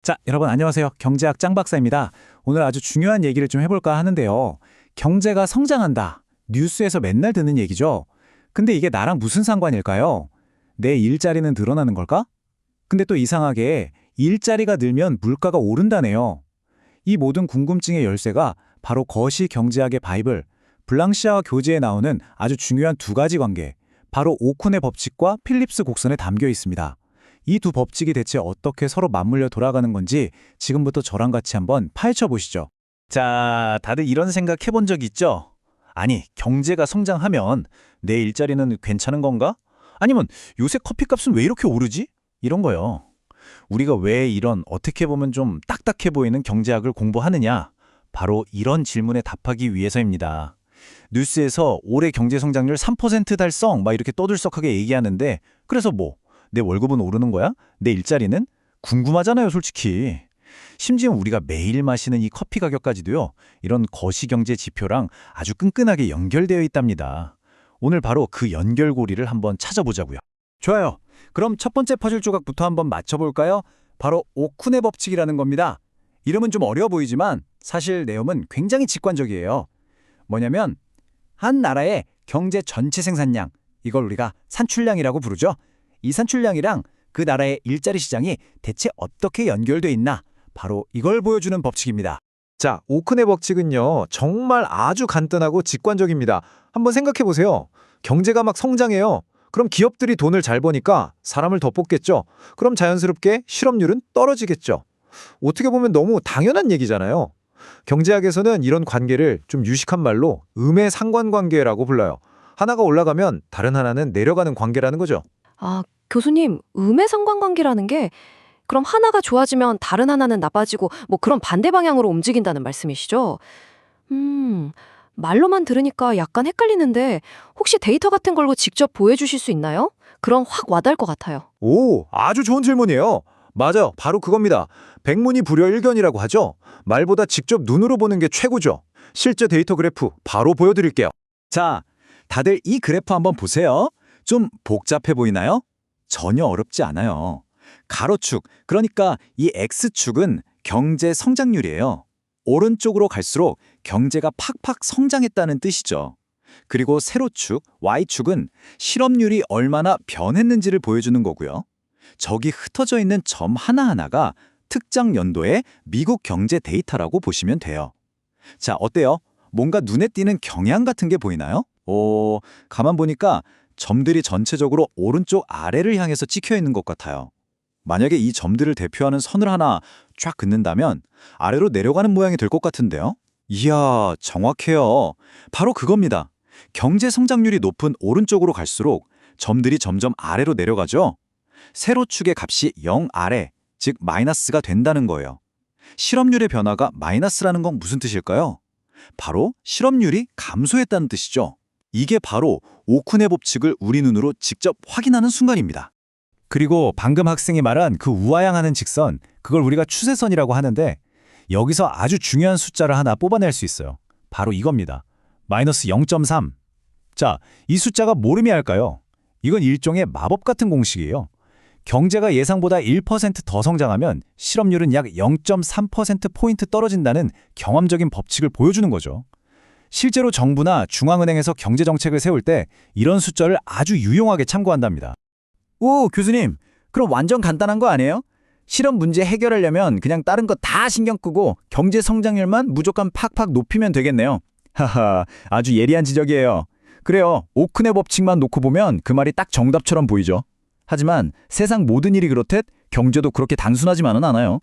자, 여러분 안녕하세요. 경제학 짱 박사입니다. 오늘 아주 중요한 얘기를 좀 해볼까 하는데요. 경제가 성장한다. 뉴스에서 맨날 듣는 얘기죠. 근데 이게 나랑 무슨 상관일까요? 내 일자리는 늘어나는 걸까? 근데 또 이상하게 일자리가 늘면 물가가 오른다네요. 이 모든 궁금증의 열쇠가 바로 거시 경제학의 바이블, 블랑시아와 교재에 나오는 아주 중요한 두 가지 관계, 바로 오쿤의 법칙과 필립스 곡선에 담겨 있습니다. 이 두 법칙이 대체 어떻게 서로 맞물려 돌아가는 건지 지금부터 저랑 같이 한번 파헤쳐 보시죠. 자, 다들 이런 생각 해본 적 있죠? 아니, 경제가 성장하면 내 일자리는 괜찮은 건가? 아니면 요새 커피값은 왜 이렇게 오르지? 이런 거요. 우리가 왜 이런 어떻게 보면 좀 딱딱해 보이는 경제학을 공부하느냐? 바로 이런 질문에 답하기 위해서입니다. 뉴스에서 올해 경제 성장률 3% 달성 막 이렇게 떠들썩하게 얘기하는데 그래서 뭐? 내 월급은 오르는 거야? 내 일자리는? 궁금하잖아요, 솔직히. 심지어 우리가 매일 마시는 이 커피 가격까지도요, 이런 거시경제 지표랑 아주 끈끈하게 연결되어 있답니다. 오늘 바로 그 연결고리를 한번 찾아보자고요. 좋아요. 그럼 첫 번째 퍼즐 조각부터 한번 맞춰볼까요? 바로 오쿤의 법칙이라는 겁니다. 이름은 좀 어려워 보이지만 사실 내용은 굉장히 직관적이에요. 뭐냐면 한 나라의 경제 전체 생산량, 이걸 우리가 산출량이라고 부르죠. 이 산출량이랑 그 나라의 일자리 시장이 대체 어떻게 연결돼 있나, 바로 이걸 보여주는 법칙입니다. 자, 오큰의 법칙은요, 정말 아주 간단하고 직관적입니다. 한번 생각해 보세요. 경제가 막 성장해요. 그럼 기업들이 돈을 잘 버니까 사람을 더 뽑겠죠. 그럼 자연스럽게 실업률은 떨어지겠죠. 어떻게 보면 너무 당연한 얘기잖아요. 경제학에서는 이런 관계를 좀 유식한 말로 음의 상관관계라고 불러요. 하나가 올라가면 다른 하나는 내려가는 관계라는 거죠. 아, 교수님, 음의 상관관계라는 게 그럼 하나가 좋아지면 다른 하나는 나빠지고 뭐 그런 반대 방향으로 움직인다는 말씀이시죠? 말로만 들으니까 약간 헷갈리는데 혹시 데이터 같은 걸로 직접 보여주실 수 있나요? 그럼 확 와닿을 것 같아요. 오, 아주 좋은 질문이에요. 맞아요. 바로 그겁니다. 백문이 불여일견이라고 하죠. 말보다 직접 눈으로 보는 게 최고죠. 실제 데이터 그래프 바로 보여드릴게요. 자, 다들 이 그래프 한번 보세요. 좀 복잡해 보이나요? 전혀 어렵지 않아요. 가로축, 그러니까 이 X축은 경제 성장률이에요. 오른쪽으로 갈수록 경제가 팍팍 성장했다는 뜻이죠. 그리고 세로축, Y축은 실업률이 얼마나 변했는지를 보여주는 거고요. 저기 흩어져 있는 점 하나하나가 특정 연도의 미국 경제 데이터라고 보시면 돼요. 자, 어때요? 뭔가 눈에 띄는 경향 같은 게 보이나요? 가만 보니까 점들이 전체적으로 오른쪽 아래를 향해서 찍혀 있는 것 같아요. 만약에 이 점들을 대표하는 선을 하나 쫙 긋는다면 아래로 내려가는 모양이 될 것 같은데요? 이야, 정확해요. 바로 그겁니다. 경제 성장률이 높은 오른쪽으로 갈수록 점들이 점점 아래로 내려가죠? 세로축의 값이 0 아래, 즉 마이너스가 된다는 거예요. 실업률의 변화가 마이너스라는 건 무슨 뜻일까요? 바로 실업률이 감소했다는 뜻이죠. 이게 바로 오쿤의 법칙을 우리 눈으로 직접 확인하는 순간입니다. 그리고 방금 학생이 말한 그 우하향하는 직선, 그걸 우리가 추세선이라고 하는데 여기서 아주 중요한 숫자를 하나 뽑아낼 수 있어요. 바로 이겁니다. 마이너스 0.3. 자, 이 숫자가 뭘 의미할까요? 이건 일종의 마법 같은 공식이에요. 경제가 예상보다 1% 더 성장하면 실업률은 약 0.3%포인트 떨어진다는 경험적인 법칙을 보여주는 거죠. 실제로 정부나 중앙은행에서 경제정책을 세울 때 이런 숫자를 아주 유용하게 참고한답니다. 오, 교수님, 그럼 완전 간단한 거 아니에요? 실업 문제 해결하려면 그냥 다른 거 다 신경 끄고 경제 성장률만 무조건 팍팍 높이면 되겠네요. 하하, 아주 예리한 지적이에요. 그래요, 오큰의 법칙만 놓고 보면 그 말이 딱 정답처럼 보이죠. 하지만 세상 모든 일이 그렇듯 경제도 그렇게 단순하지만은 않아요.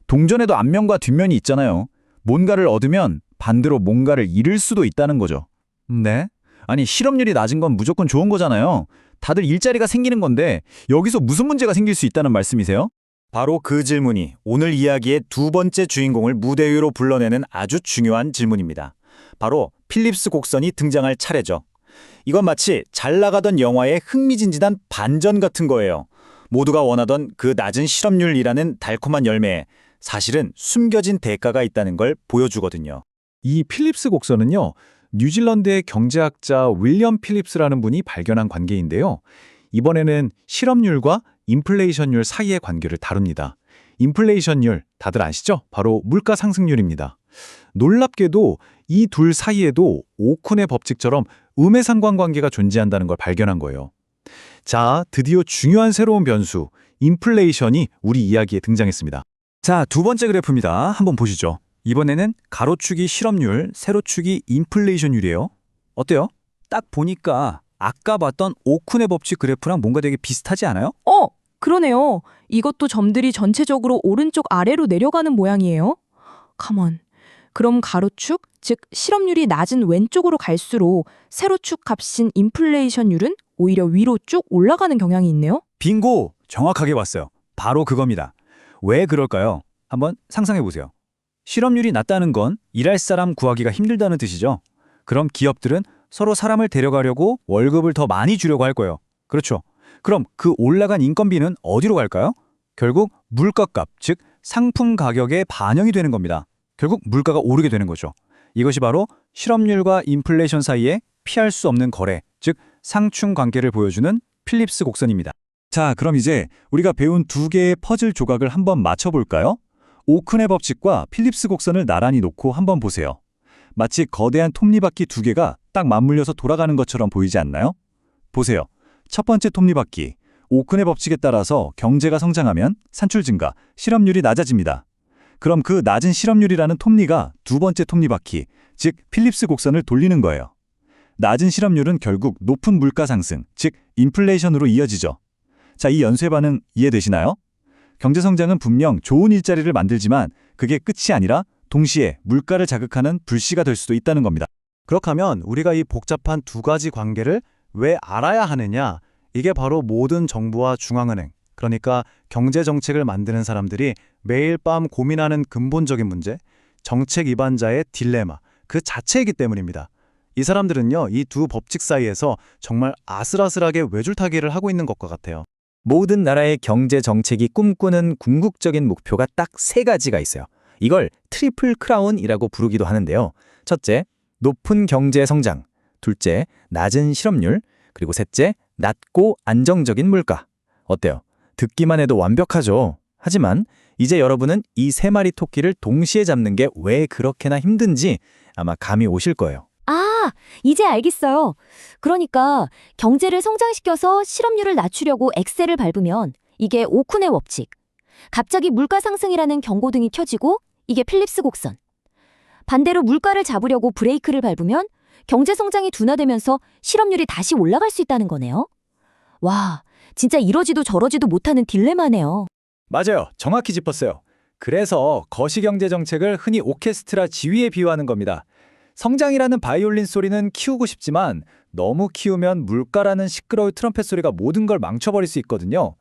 동전에도 앞면과 뒷면이 있잖아요. 뭔가를 얻으면 반대로 뭔가를 잃을 수도 있다는 거죠. 네? 아니, 실업률이 낮은 건 무조건 좋은 거잖아요. 다들 일자리가 생기는 건데 여기서 무슨 문제가 생길 수 있다는 말씀이세요? 바로 그 질문이 오늘 이야기의 두 번째 주인공을 무대 위로 불러내는 아주 중요한 질문입니다. 바로 필립스 곡선이 등장할 차례죠. 이건 마치 잘 나가던 영화의 흥미진진한 반전 같은 거예요. 모두가 원하던 그 낮은 실업률이라는 달콤한 열매에 사실은 숨겨진 대가가 있다는 걸 보여주거든요. 이 필립스 곡선은요, 뉴질랜드의 경제학자 윌리엄 필립스라는 분이 발견한 관계인데요. 이번에는 실업률과 인플레이션율 사이의 관계를 다룹니다. 인플레이션율 다들 아시죠? 바로 물가 상승률입니다. 놀랍게도 이 둘 사이에도 오쿤의 법칙처럼 음의 상관관계가 존재한다는 걸 발견한 거예요. 자, 드디어 중요한 새로운 변수, 인플레이션이 우리 이야기에 등장했습니다. 자, 두 번째 그래프입니다. 한번 보시죠. 이번에는 가로축이 실업률, 세로축이 인플레이션율이에요. 어때요? 딱 보니까 아까 봤던 오쿤의 법칙 그래프랑 뭔가 되게 비슷하지 않아요? 그러네요. 이것도 점들이 전체적으로 오른쪽 아래로 내려가는 모양이에요. 가만. 그럼 가로축, 즉 실업률이 낮은 왼쪽으로 갈수록 세로축 값인 인플레이션율은 오히려 위로 쭉 올라가는 경향이 있네요. 빙고! 정확하게 봤어요. 바로 그겁니다. 왜 그럴까요? 한번 상상해 보세요. 실업률이 낮다는 건 일할 사람 구하기가 힘들다는 뜻이죠. 그럼 기업들은 서로 사람을 데려가려고 월급을 더 많이 주려고 할 거예요. 그렇죠. 그럼 그 올라간 인건비는 어디로 갈까요? 결국 물가값, 즉 상품 가격에 반영이 되는 겁니다. 결국 물가가 오르게 되는 거죠. 이것이 바로 실업률과 인플레이션 사이에 피할 수 없는 거래, 즉 상충 관계를 보여주는 필립스 곡선입니다. 자, 그럼 이제 우리가 배운 두 개의 퍼즐 조각을 한번 맞춰볼까요? 오큰의 법칙과 필립스 곡선을 나란히 놓고 한번 보세요. 마치 거대한 톱니바퀴 두 개가 딱 맞물려서 돌아가는 것처럼 보이지 않나요? 보세요. 첫 번째 톱니바퀴, 오큰의 법칙에 따라서 경제가 성장하면 산출 증가, 실업률이 낮아집니다. 그럼 그 낮은 실업률이라는 톱니가 두 번째 톱니바퀴, 즉 필립스 곡선을 돌리는 거예요. 낮은 실업률은 결국 높은 물가 상승, 즉 인플레이션으로 이어지죠. 자, 이 연쇄 반응 이해되시나요? 경제 성장은 분명 좋은 일자리를 만들지만 그게 끝이 아니라 동시에 물가를 자극하는 불씨가 될 수도 있다는 겁니다. 그렇다면 우리가 이 복잡한 두 가지 관계를 왜 알아야 하느냐? 이게 바로 모든 정부와 중앙은행, 그러니까 경제 정책을 만드는 사람들이 매일 밤 고민하는 근본적인 문제, 정책 위반자의 딜레마, 그 자체이기 때문입니다. 이 사람들은요, 이 두 법칙 사이에서 정말 아슬아슬하게 외줄타기를 하고 있는 것과 같아요. 모든 나라의 경제 정책이 꿈꾸는 궁극적인 목표가 딱 세 가지가 있어요. 이걸 트리플 크라운이라고 부르기도 하는데요. 첫째, 높은 경제 성장. 둘째, 낮은 실업률. 그리고 셋째, 낮고 안정적인 물가. 어때요? 듣기만 해도 완벽하죠. 하지만 이제 여러분은 이 세 마리 토끼를 동시에 잡는 게 왜 그렇게나 힘든지 아마 감이 오실 거예요. 아, 이제 알겠어요. 그러니까 경제를 성장시켜서 실업률을 낮추려고 엑셀을 밟으면 이게 오쿤의 법칙. 갑자기 물가 상승이라는 경고등이 켜지고 이게 필립스 곡선. 반대로 물가를 잡으려고 브레이크를 밟으면 경제 성장이 둔화되면서 실업률이 다시 올라갈 수 있다는 거네요. 와, 진짜 이러지도 저러지도 못하는 딜레마네요. 맞아요. 정확히 짚었어요. 그래서 거시경제 정책을 흔히 오케스트라 지휘에 비유하는 겁니다. 성장이라는 바이올린 소리는 키우고 싶지만 너무 키우면 물가라는 시끄러운 트럼펫 소리가 모든 걸 망쳐버릴 수 있거든요.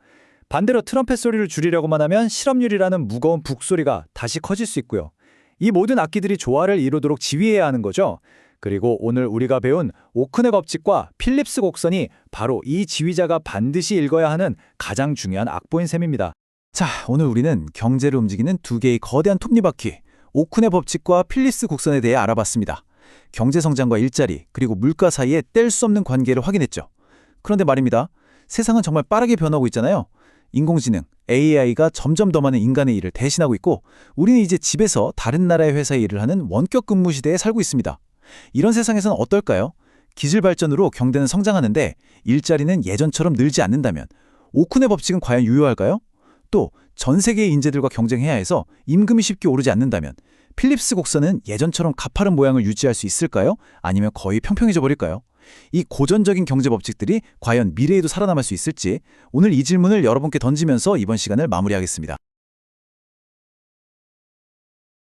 반대로 트럼펫 소리를 줄이려고만 하면 실업률이라는 무거운 북소리가 다시 커질 수 있고요. 이 모든 악기들이 조화를 이루도록 지휘해야 하는 거죠. 그리고 오늘 우리가 배운 오큰의 법칙과 필립스 곡선이 바로 이 지휘자가 반드시 읽어야 하는 가장 중요한 악보인 셈입니다. 자, 오늘 우리는 경제를 움직이는 두 개의 거대한 톱니바퀴, 오쿤의 법칙과 필립스 곡선에 대해 알아봤습니다. 경제 성장과 일자리, 그리고 물가 사이에 뗄 수 없는 관계를 확인했죠. 그런데 말입니다. 세상은 정말 빠르게 변하고 있잖아요. 인공지능, AI가 점점 더 많은 인간의 일을 대신하고 있고 우리는 이제 집에서 다른 나라의 회사에 일을 하는 원격 근무 시대에 살고 있습니다. 이런 세상에서는 어떨까요? 기술 발전으로 경제는 성장하는데 일자리는 예전처럼 늘지 않는다면 오쿤의 법칙은 과연 유효할까요? 또 전 세계의 인재들과 경쟁해야 해서 임금이 쉽게 오르지 않는다면 필립스 곡선은 예전처럼 가파른 모양을 유지할 수 있을까요? 아니면 거의 평평해져 버릴까요? 이 고전적인 경제 법칙들이 과연 미래에도 살아남을 수 있을지 오늘 이 질문을 여러분께 던지면서 이번 시간을 마무리하겠습니다.